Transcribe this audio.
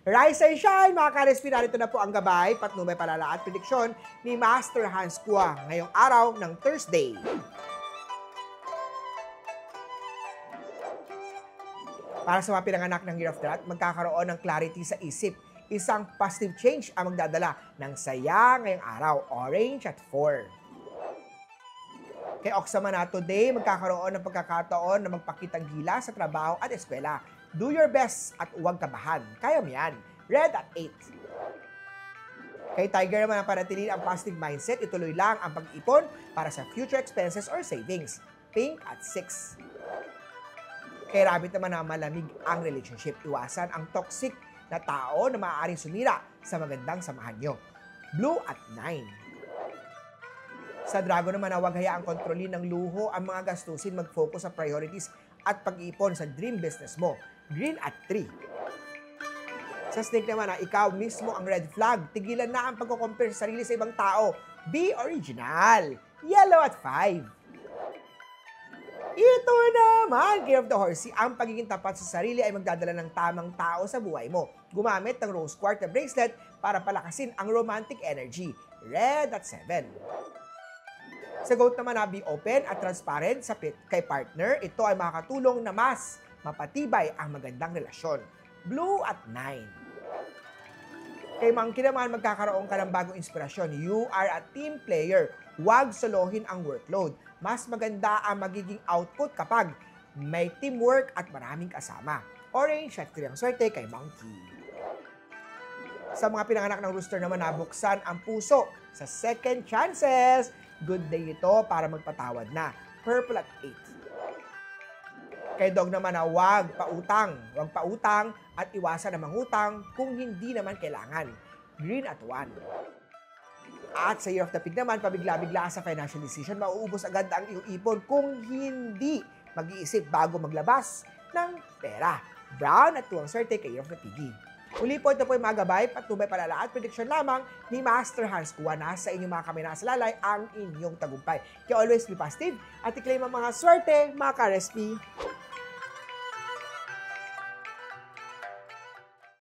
Rise and shine, mga ka-RSP, narito na po ang gabay, patnubay, palala at prediksyon ni Master Hans Kua ngayong araw ng Thursday. Para sa mga pinanganak ng Year of the Rat, magkakaroon ng clarity sa isip. Isang positive change ang magdadala ng saya ngayong araw, orange at 4. Kay Oxamana today, magkakaroon ng pagkakataon na magpakitang gila sa trabaho at eskwela. Do your best at huwag kabahan. Kaya mo yan. Red at 8. Kay Tiger naman ang panatili ang positive mindset, ituloy lang ang pag-ipon para sa future expenses or savings. Pink at 6. Kay Rabbit naman na malamig ang relationship. Iwasan ang toxic na tao na maaaring sumira sa magandang samahan nyo. Blue at 9. Sa Dragon naman na huwag hayaang kontrolin ng luho ang mga gastusin, mag-focus sa priorities at pag-iipon sa dream business mo. Green at 3. Sa Snake naman na ikaw mismo ang red flag. Tigilan na ang pagko-compare sa sarili sa ibang tao. Be original. Yellow at 5. Ito naman, Gear of the Horsey, ang pagiging tapat sa sarili ay magdadala ng tamang tao sa buhay mo. Gumamit ng rose quartz bracelet para palakasin ang romantic energy. Red at 7. Sa Goat naman na be open at transparent kay partner. Ito ay makakatulong na mas mapatibay ang magandang relasyon. Blue at 9. Kay Monkey naman, magkakaroon ka ng bagong inspirasyon. You are a team player. Huwag solohin ang workload. Mas maganda ang magiging output kapag may teamwork at maraming kasama. Orange at 3 ang swerte kay Monkey. Sa mga pinanganak ng Rooster naman, nabuksan ang puso sa second chances. Good day ito para magpatawad na. Purple at 8. Kay Dog naman na huwag pautang at iwasan na mangutang kung hindi naman kailangan. Green at 1. At sa Year of the Pig naman, pabigla-bigla sa financial decision, mauubos agad ang iyong ipon kung hindi mag-iisip bago maglabas ng pera. Brown at 2 ang swerte kay Year of the Piggy. Uli po, ito po yung mga gabay, patnubay, palala at prediction lamang ni Master Hans Kua. Nasa inyong mga kamay nasalalay ang inyong tagumpay. Kaya always be positive at i-claim ang mga swerte, mga ka-RSP.